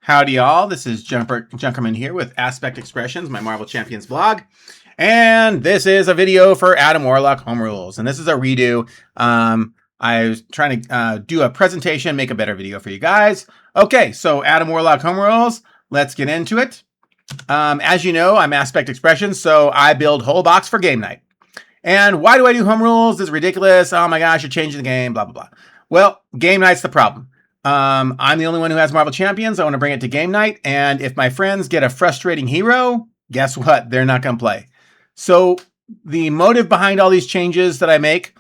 Howdy y'all, this is Junkerman here with Aspect Expressions, my Marvel Champions blog. And this is a video for Adam Warlock Home Rules. And this is a redo. I was trying to do a presentation, make a better video for you guys. Okay, so Adam Warlock Home Rules, let's get into it. As you know, I'm Aspect Expressions, so I build whole box for game night. And why do I do home rules? This is ridiculous. Oh my gosh, you're changing the game, blah, blah, blah. Well, game night's the problem. I'm the only one who has Marvel Champions. I want to bring it to game night. And if my friends get a frustrating hero, guess what? They're not going to play. So the motive behind all these changes that I make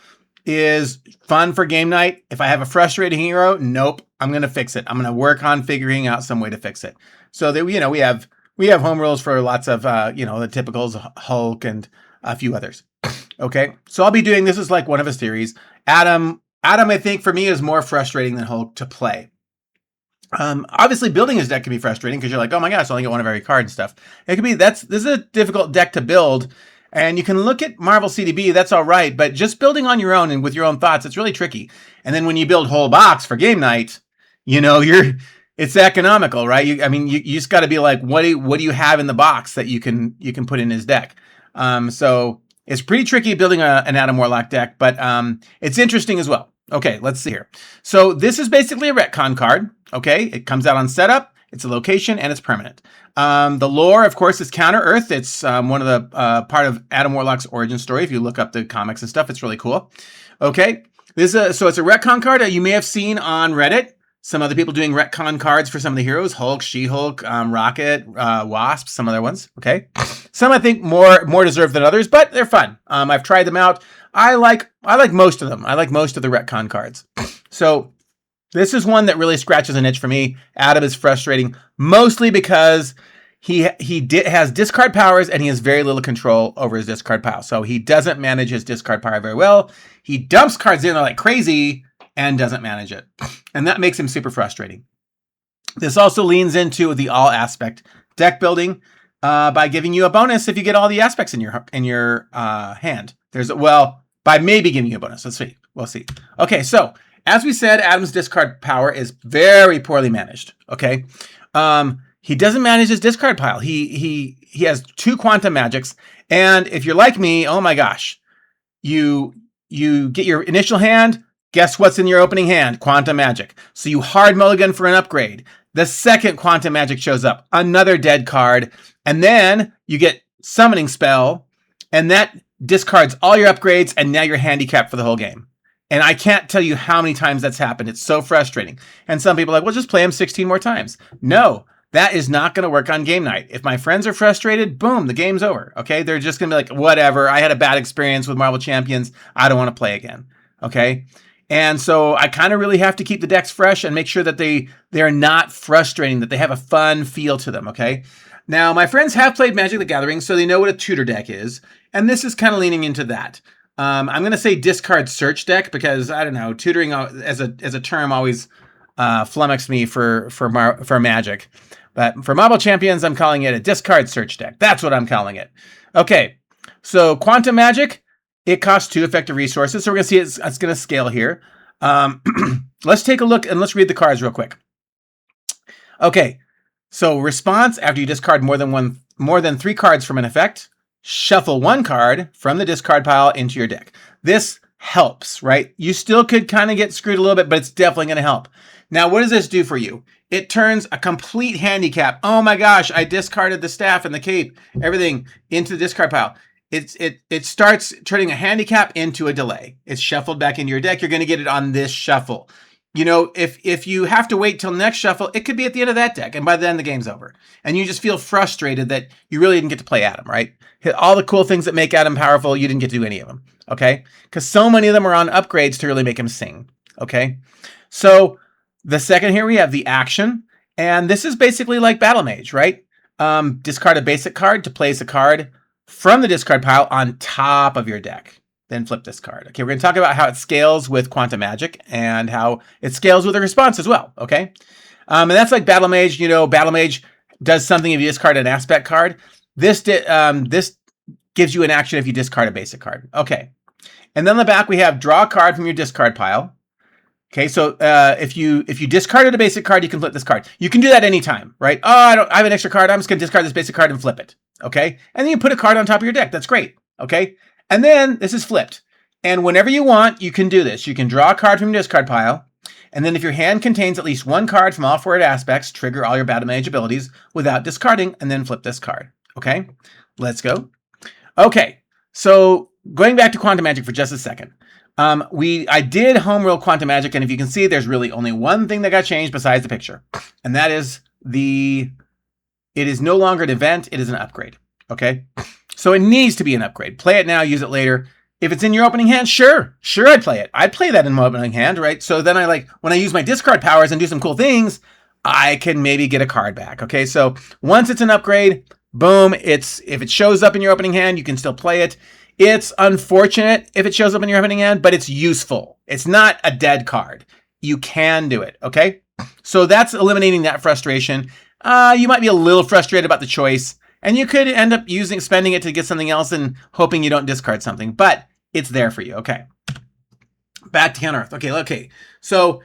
is fun for game night. If I have a frustrating hero, nope, I'm going to fix it. I'm going to work on figuring out some way to fix it. So that, you know, we have home rules for lots of, the typicals, Hulk and a few others. Okay. So I'll be doing, this is like one of a series. Adam, I think, for me, is more frustrating than Hulk to play. Obviously, building his deck can be frustrating because you're like, oh my gosh, I only get one of every card and stuff. It could be, this is a difficult deck to build. And you can look at Marvel CDB, that's all right. But just building on your own and with your own thoughts, it's really tricky. And then when you build whole box for game night, you know, it's economical, right? You just got to be like, what do you have in the box that you can put in his deck? So it's pretty tricky building an Adam Warlock deck, but it's interesting as well. Okay, let's see here. So this is basically a Retcon card. Okay, it comes out on setup, it's a location, and it's permanent. The lore, of course, is Counter-Earth. It's one of the part of Adam Warlock's origin story. If you look up the comics and stuff, it's really cool. Okay, so it's a Retcon card that you may have seen on Reddit. Some other people doing Retcon cards for some of the heroes, Hulk, She-Hulk, Rocket, Wasp, some other ones, okay? Some I think more deserved than others, but they're fun. I've tried them out. I like most of them. I like most of the Retcon cards. So this is one that really scratches an itch for me. Adam is frustrating, mostly because he has discard powers and he has very little control over his discard pile. So he doesn't manage his discard power very well. He dumps cards in there like crazy and doesn't manage it. And that makes him super frustrating. This also leans into the all aspect deck building by giving you a bonus if you get all the aspects in your hand. By maybe giving you a bonus. Let's see. We'll see. Okay, so as we said, Adam's discard power is very poorly managed. Okay. He doesn't manage his discard pile. He has 2 quantum magics. And if you're like me, oh my gosh, you get your initial hand. Guess what's in your opening hand? Quantum magic. So you hard mulligan for an upgrade. The second quantum magic shows up, another dead card, and then you get summoning spell, and that discards all your upgrades, and now you're handicapped for the whole game. And I can't tell you how many times that's happened. It's so frustrating. And some people are like, well, just play him 16 more times. No, that is not going to work on game night. If my friends are frustrated, boom, the game's over. Okay, they're just going to be like, whatever, I had a bad experience with Marvel Champions. I don't want to play again. Okay. And so I kind of really have to keep the decks fresh and make sure that they're not frustrating, that they have a fun feel to them, okay? Now, my friends have played Magic the Gathering, so they know what a tutor deck is, and this is kind of leaning into that. I'm going to say discard search deck because, I don't know, tutoring as a term always flummoxed me for Magic. But for Marvel Champions, I'm calling it a discard search deck. That's what I'm calling it. Okay, so Quantum Magic. It costs 2 effective resources, so we're going to see it's going to scale here. Let's take a look and let's read the cards real quick. Okay, so response, after you discard more than 3 cards from an effect, shuffle 1 card from the discard pile into your deck. This helps, right? You still could kind of get screwed a little bit, but it's definitely going to help. Now, what does this do for you? It turns a complete handicap. Oh my gosh, I discarded the staff and the cape, everything into the discard pile. It starts turning a handicap into a delay. It's shuffled back into your deck. You're going to get it on this shuffle. You know, if you have to wait till next shuffle, it could be at the end of that deck. And by then the game's over. And you just feel frustrated that you really didn't get to play Adam, right? Hit all the cool things that make Adam powerful. You didn't get to do any of them. Okay. Because so many of them are on upgrades to really make him sing. Okay. So the second here we have the action. And this is basically like Battle Mage, right? Discard a basic card to place a card from the discard pile on top of your deck. Then flip this card. Okay, we're going to talk about how it scales with Quantum Magic and how it scales with a response as well, okay? And that's like Battle Mage. You know, Battle Mage does something if you discard an aspect card. This gives you an action if you discard a basic card. Okay. And then on the back, we have draw a card from your discard pile. Okay, so if you discarded a basic card, you can flip this card. You can do that anytime, right? Oh, I have an extra card. I'm just going to discard this basic card and flip it. Okay, and then you put a card on top of your deck. That's great. Okay, and then this is flipped. And whenever you want, you can do this. You can draw a card from your discard pile, and then if your hand contains at least one card from all four aspects, trigger all your battle mage abilities without discarding, and then flip this card. Okay, let's go. Okay, so going back to Quantum Magic for just a second. I did home rule Quantum Magic, and if you can see, there's really only one thing that got changed besides the picture, and that is it is no longer an event, it is an upgrade, okay? So it needs to be an upgrade. Play it now, use it later. If it's in your opening hand, sure, I'd play it. I'd play that in my opening hand, right? So then when I use my discard powers and do some cool things, I can maybe get a card back, okay? So once it's an upgrade, boom, if it shows up in your opening hand, you can still play it. It's unfortunate if it shows up in your opening hand, but it's useful. It's not a dead card. You can do it, okay? So that's eliminating that frustration. You might be a little frustrated about the choice, and you could end up spending it to get something else and hoping you don't discard something, but it's there for you, okay? Back to Counter-Earth. Okay. So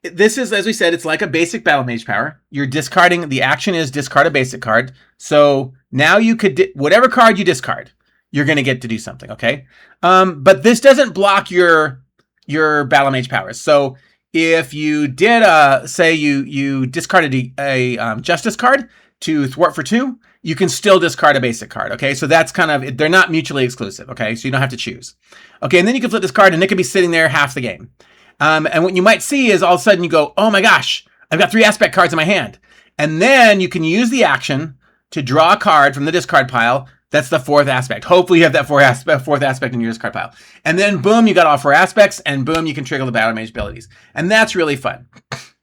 this is, as we said, it's like a basic battle mage power. You're discarding, the action is discard a basic card. So now you could, whatever card you discard, you're going to get to do something, okay? But this doesn't block your battle mage powers. So if you did, say you discarded a justice card to thwart for 2, you can still discard a basic card, okay? So that's kind of, they're not mutually exclusive, okay? So you don't have to choose. Okay, and then you can flip this card and it could be sitting there half the game. And what you might see is all of a sudden you go, oh my gosh, I've got 3 aspect cards in my hand. And then you can use the action to draw a card from the discard pile. That's the 4th aspect. Hopefully you have that 4th aspect in your discard pile. And then boom, you got all 4 aspects, and boom, you can trigger the battle mage abilities. And that's really fun.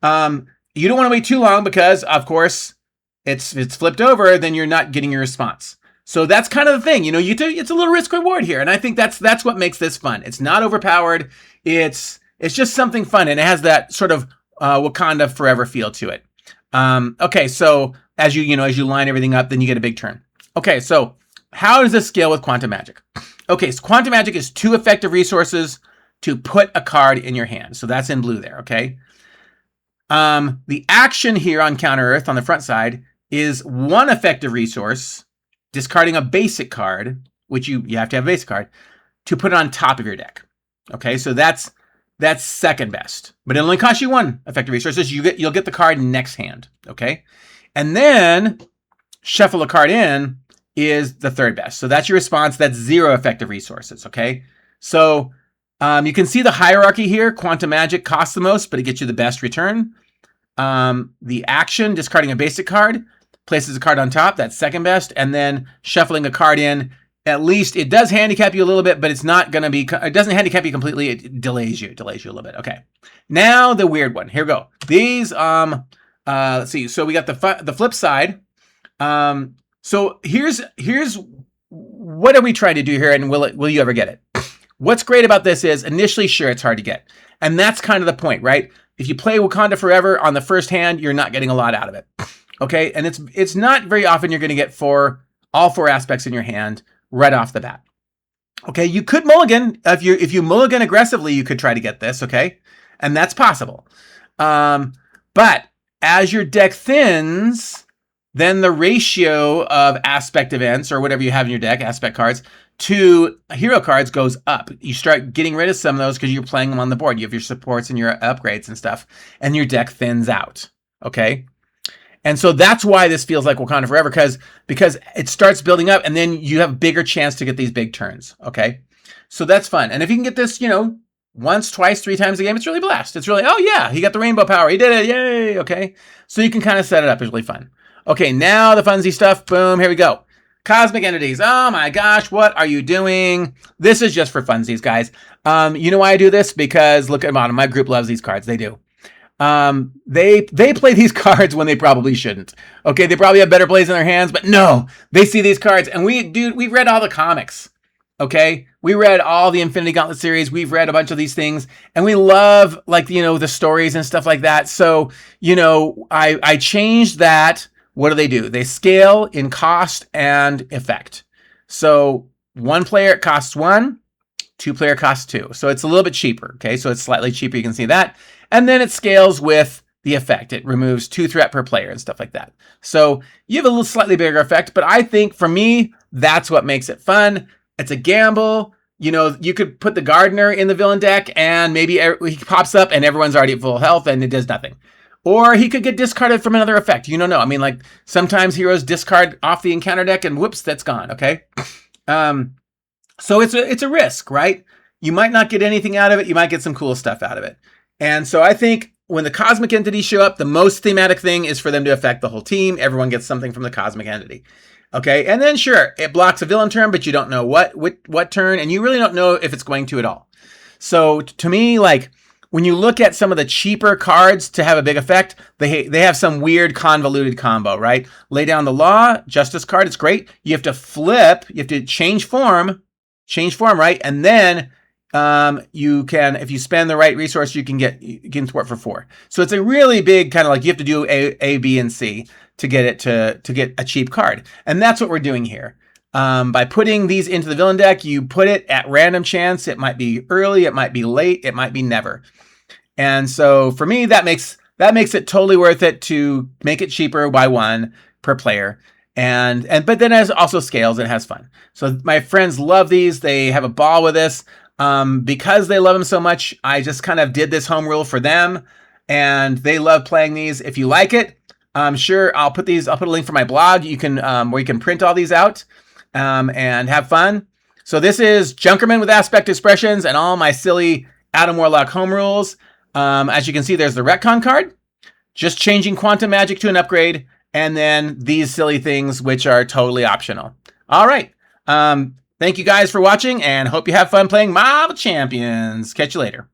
You don't want to wait too long because, of course, it's flipped over, then you're not getting your response. So that's kind of the thing. It's a little risk reward here. And I think that's what makes this fun. It's not overpowered. It's just something fun. And it has that sort of Wakanda Forever feel to it. Okay, so as you line everything up, then you get a big turn. Okay, so how does this scale with Quantum Magic? Okay, so Quantum Magic is 2 effective resources to put a card in your hand. So that's in blue there, okay? The action here on Counter-Earth on the front side is 1 effective resource, discarding a basic card, which you have to have a basic card, to put it on top of your deck. Okay, so that's second best. But it only costs you 1 effective resource. You'll get the card next hand, okay? And then shuffle a card in is the 3rd best. So that's your response. That's 0 effective resources, okay? So you can see the hierarchy here. Quantum Magic costs the most, but it gets you the best return. The action, discarding a basic card, places a card on top. That's 2nd best. And then shuffling a card in, at least it does handicap you a little bit, but it's not going to be, it doesn't handicap you completely. It delays you a little bit. Okay. Now the weird one. Here we go. These, let's see. So we got the flip side. So here's what are we trying to do here, and will you ever get it? What's great about this is initially, sure, it's hard to get, and that's kind of the point, right? If you play Wakanda Forever on the first hand, you're not getting a lot out of it, okay? And it's not very often you're going to get all 4 aspects in your hand right off the bat. Okay, you could mulligan if you mulligan aggressively, you could try to get this, okay, and that's possible. But as your deck thins, then the ratio of aspect events, or whatever you have in your deck, aspect cards, to hero cards goes up. You start getting rid of some of those because you're playing them on the board. You have your supports and your upgrades and stuff, and your deck thins out, okay? And so that's why this feels like Wakanda Forever, because it starts building up, and then you have a bigger chance to get these big turns, okay? So that's fun. And if you can get this, once, twice, 3 times a game, it's really blast. It's really, oh yeah, he got the rainbow power. He did it, yay, okay? So you can kind of set it up. It's really fun. Okay, now the funsy stuff. Boom, here we go. Cosmic entities. Oh my gosh, what are you doing? This is just for funsies, guys. You know why I do this? Because look at the bottom. My group loves these cards. They do. They play these cards when they probably shouldn't. Okay, they probably have better plays in their hands, but no, they see these cards. And we've read all the comics. Okay, we read all the Infinity Gauntlet series. We've read a bunch of these things, and we love, the stories and stuff like that. So, I changed that. What do? They scale in cost and effect. So 1 player, it costs 1. 2-player costs 2. So it's a little bit cheaper. Okay, so it's slightly cheaper. You can see that. And then it scales with the effect. It removes 2 threat per player and stuff like that. So you have a little slightly bigger effect, but I think for me, that's what makes it fun. It's a gamble. You know, you could put the gardener in the villain deck and maybe he pops up and everyone's already at full health and it does nothing. Or he could get discarded from another effect. You don't know. I mean, like sometimes heroes discard off the encounter deck and whoops, that's gone. Okay. So it's a risk, right? You might not get anything out of it. You might get some cool stuff out of it. And so I think when the cosmic entities show up, the most thematic thing is for them to affect the whole team. Everyone gets something from the cosmic entity. Okay, and then sure, it blocks a villain turn, but you don't know what turn, and you really don't know if it's going to at all. So to me, like when you look at some of the cheaper cards to have a big effect, they have some weird convoluted combo, right? Lay down the law, justice card, it's great. You have to flip, you have to change form, right? And then you can, if you spend the right resource, you can thwart for 4. So it's a really big kind of like you have to do A, B, and C to get it to get a cheap card. And that's what we're doing here. By putting these into the villain deck, you put it at random chance. It might be early, it might be late, it might be never. And so for me, that makes it totally worth it to make it cheaper by 1 per player. But then it also scales and has fun. So my friends love these. They have a ball with this. Because they love them so much, I just kind of did this home rule for them, and they love playing these. If you like it, sure, I'll put a link for my blog. You can where you can print all these out and have fun. So this is Junkerman with Aspect Expressions and all my silly Adam Warlock home rules. As you can see, there's the Retcon card, just changing quantum magic to an upgrade, and then these silly things which are totally optional. All right. Thank you guys for watching, and hope you have fun playing Marvel Champions. Catch you later.